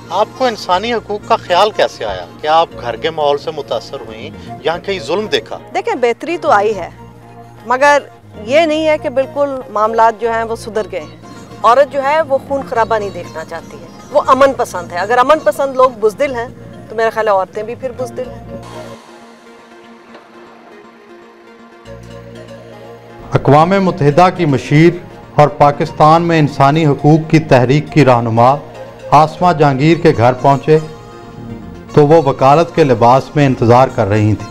आपको इंसानी हकूक का ख्याल कैसे आया? क्या आप घर के माहौल से मुतासर हुई या कहीं जुल्म देखा? देखें, बेहतरी तो आई है, मगर ये नहीं है कि बिल्कुल मामलात जो हैं वो सुधर गए हैं। औरत जो है वो खून खराबा नहीं देखना चाहती है, वो अमन पसंद है। अगर अमन पसंद लोग बुज़दिल हैं तो मेरा ख्याल है औरतें भी फिर बुज़दिल हैं। अक़वाम मुत्तहिदा की मशीर और पाकिस्तान में इंसानी हकूक़ की तहरीक की रहनुमा आसमा जहांगीर के घर पहुँचे तो वो वकालत के लिबास में इंतज़ार कर रही थी।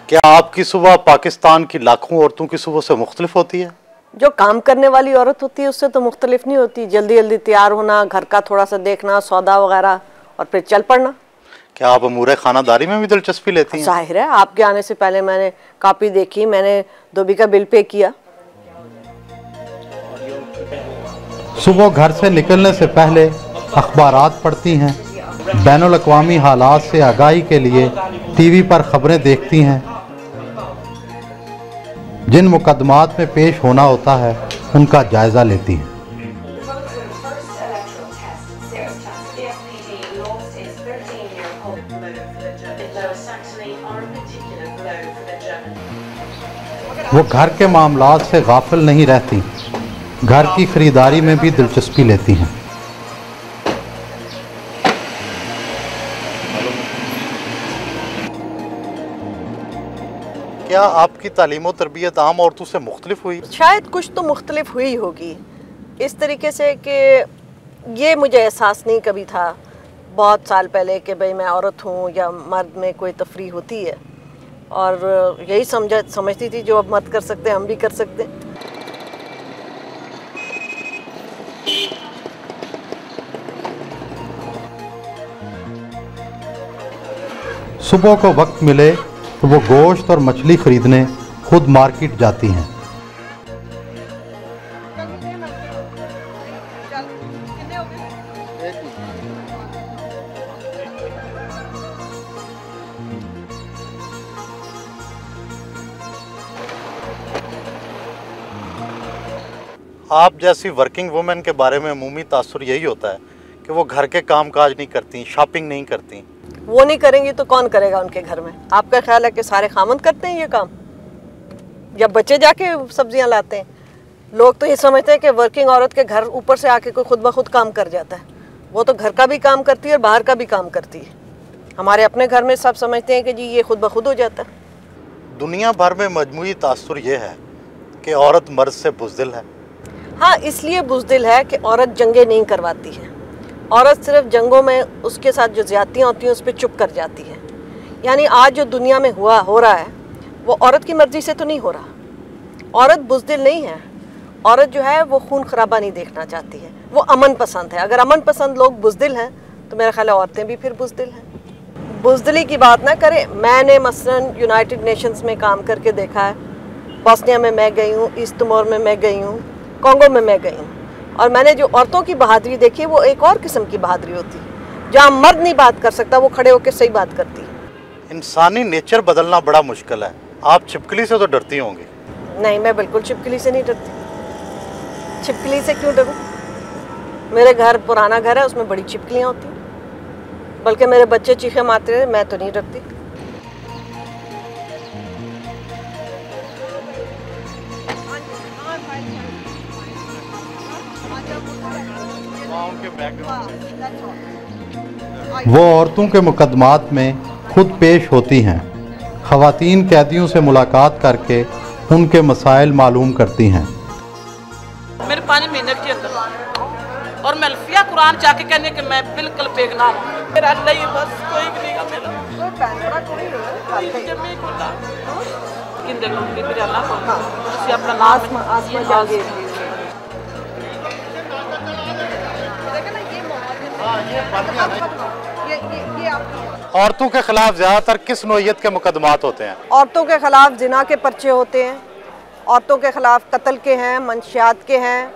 क्या आपकी सुबह पाकिस्तान की लाखों औरतों की सुबह से मुख्तलिफ होती है? जो काम करने वाली औरत होती है उससे तो मुख्तलिफ नहीं होती। जल्दी जल्दी तैयार होना, घर का थोड़ा सा देखना, सौदा वगैरह, और फिर चल पड़ना। क्या आप अमूरे खानादारी में भी दिलचस्पी लेती हैं? जाहिर है, आपके आने से पहले मैंने कॉपी देखी, मैंने धोबी का बिल पे किया। सुबह घर से निकलने से पहले अखबारात पढ़ती हैं, बैनुल अक़वामी हालात से आगाही के लिए टीवी पर खबरें देखती हैं, जिन मुकदमात में पेश होना होता है उनका जायज़ा लेती हैं। वो घर के मामलात से गाफिल नहीं रहती, घर की खरीदारी में भी दिलचस्पी लेती हैं। क्या आपकी तालीम और तरबियत आम औरतों से मुख्तलिफ हुई? शायद कुछ तो मुख्तलिफ हुई होगी, इस तरीके से कि ये मुझे एहसास नहीं कभी था बहुत साल पहले कि भाई मैं औरत हूँ या मर्द में कोई तफरी होती है, और यही समझती थी जो अब मर्द कर सकते हम भी कर सकते। सुबह को वक्त मिले तो वो गोश्त और मछली खरीदने खुद मार्केट जाती हैं। आप जैसी वर्किंग वुमेन के बारे में अमूमी तासुर यही होता है कि वो घर के काम काज नहीं करती, शॉपिंग नहीं करती। वो नहीं करेंगी तो कौन करेगा उनके घर में? आपका ख्याल है कि सारे खामन करते हैं ये काम, या बच्चे जाके सब्जियां लाते हैं? लोग तो ये समझते हैं कि वर्किंग औरत के घर ऊपर से आके कोई खुद ब खुद काम कर जाता है। वो तो घर का भी काम करती है और बाहर का भी काम करती है। हमारे अपने घर में सब समझते हैं कि जी ये खुद ब खुद हो जाता है। दुनिया भर में मजमूई तासुर ये है कि औरत मर्द से बुज़दिल है। हाँ, इसलिए बुज़दिल है कि औरत जंगें नहीं करवाती है। औरत सिर्फ जंगों में उसके साथ जो ज़्यादतियाँ होती हैं उस पर चुप कर जाती है। यानी आज जो दुनिया में हो रहा है वो औरत की मर्ज़ी से तो नहीं हो रहा। औरत बुज़दिल नहीं है, औरत जो है वो खून खराबा नहीं देखना चाहती है, वो अमन पसंद है। अगर अमन पसंद लोग बुज़दिल हैं तो मेरा ख्याल है औरतें भी फिर बुज़दिल हैं। बुज़दिली की बात ना करें। मैंने मसलन यूनाइटेड नेशंस में काम करके देखा है, बॉस्निया में मैं गई हूँ, ईस्ट तिमोर में मैं गई हूँ, कॉन्गो में मैं गई हूँ, और मैंने जो औरतों की बहादुरी देखी वो एक और किस्म की बहादुरी होती है। जहाँ मर्द नहीं बात कर सकता वो खड़े होकर सही बात करती है। इंसानी नेचर बदलना बड़ा मुश्किल है। आप छिपकली से तो डरती होंगी? नहीं, मैं बिल्कुल छिपकली से नहीं डरती। छिपकली से क्यों डरूं? मेरे घर पुराना घर है, उसमें बड़ी छिपकलियाँ होती हैं, बल्कि मेरे बच्चे चीखे मारते रहे, मैं तो नहीं डरती। वो औरतों के मुकदमात में खुद पेश होती हैं, ख़वातीन कैदियों से मुलाकात करके उनके मसाइल मालूम करती हैं। मेरे 5 महीने के अंदर, और मैं अल्फिया कुरान जाके कहने कि मैं बिल्कुल बेगनाम हूँ। मेरा अल्लाह ही बस, कोई भी नहीं मेरा। अपना नाम औरतों के खिलाफ ज्यादातर किस नौइयत के मुकदमात होते हैं? औरतों के खिलाफ जिना के पर्चे होते हैं, औरतों के खिलाफ कत्ल के हैं, मंशियात के हैं।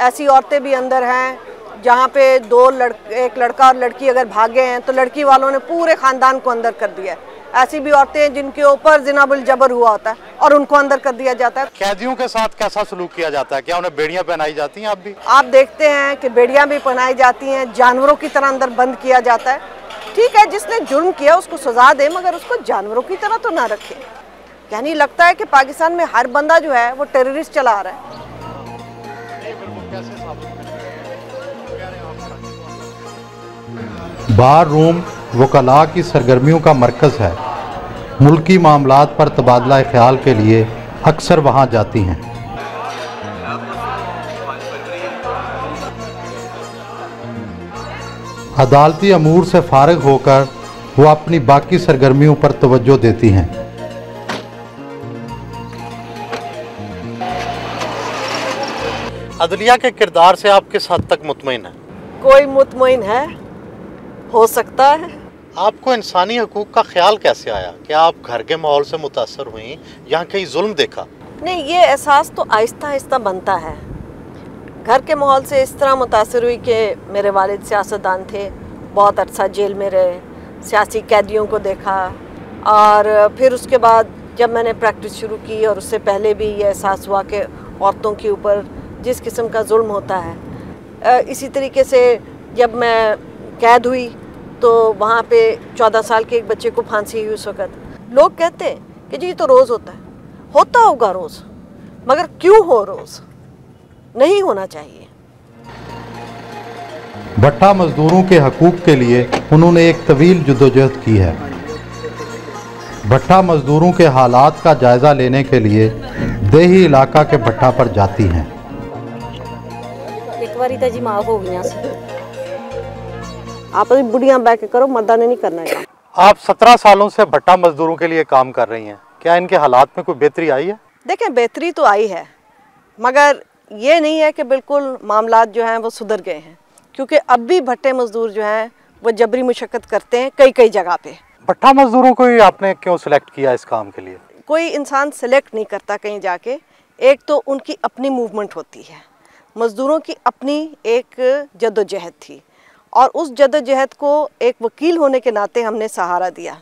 ऐसी औरतें भी अंदर हैं जहाँ पे एक लड़का और लड़की अगर भागे हैं तो लड़की वालों ने पूरे ख़ानदान को अंदर कर दिया है। ऐसी भी औरतें हैं जिनके ऊपर जिनाबुल जबर हुआ होता है और उनको अंदर कर दिया जाता है। कैदियों के साथ कैसा सलूक किया जाता है? क्या उन्हें बेड़ियां पहनाई जाती हैं? आप देखते हैं कि बेड़ियां भी पहनाई जाती हैं, जानवरों की तरह अंदर बंद किया जाता है। ठीक है, जिसने जुर्म किया उसको सजा दे, मगर उसको जानवरों की तरह तो ना रखे। यानी लगता है कि पाकिस्तान में हर बंदा जो है वो टेररिस्ट चला रहा है। बार रूम वकला की सरगर्मियों का मरकज़ है। मुल्की मामलात पर तबादला ख्याल के लिए अक्सर वहाँ जाती हैं। अदालती अमूर से फारिग होकर वो अपनी बाकी सरगर्मियों पर तवज्जो देती हैं। अदलिया के किरदार से आप किस हद तक मुतमईन हैं? कोई मुतमईन है? हो सकता है। आपको इंसानी हकूक़ का ख्याल कैसे आया? क्या आप घर के माहौल से मुतासर हुई, यहाँ कहीं जुल्म देखा? नहीं, ये एहसास तो आहिस्ता आहिस्ता बनता है। घर के माहौल से इस तरह मुतासर हुई कि मेरे वालिद सियासतदान थे, बहुत अरसा जेल में रहे, सियासी कैदियों को देखा, और फिर उसके बाद जब मैंने प्रैक्टिस शुरू की और उससे पहले भी ये एहसास हुआ कि औरतों के ऊपर जिस किस्म का जुल्म होता है। इसी तरीके से जब मैं कैद हुई तो वहाँ पे 14 साल के एक बच्चे को फांसी हुई। उस वक़्त लोग कहते हैं कि जी तो रोज़ होता होगा रोज़, मगर क्यों हो रोज़? नहीं होना चाहिए। भट्टा मजदूरों के हकूक़ के लिए उन्होंने एक तवील जद्दोजहद की है। भट्टा मजदूरों के हालात का जायज़ा लेने के लिए देही इलाका के भट्टा पर जाती हैं। एक बारी तो जी माफ हो गई, आप बुढ़िया बैठ के करो, मर्दा ने नहीं करना है। आप 17 सालों से भट्टा मजदूरों के लिए काम कर रही हैं, क्या इनके हालात में कोई बेहतरी आई है? देखें, बेहतरी तो आई है, मगर ये नहीं है कि बिल्कुल मामलात जो हैं वो सुधर गए हैं, क्योंकि अब भी भट्टे मजदूर जो हैं वो जबरी मुशक्कत करते हैं कई जगह पे। भट्टा मजदूरों को ही आपने क्यों सिलेक्ट किया इस काम के लिए? कोई इंसान सिलेक्ट नहीं करता कहीं जाके। एक तो उनकी अपनी मूवमेंट होती है, मजदूरों की अपनी एक जद्दोजहद थी, और उस जद्दोजहद को एक वकील होने के नाते हमने सहारा दिया।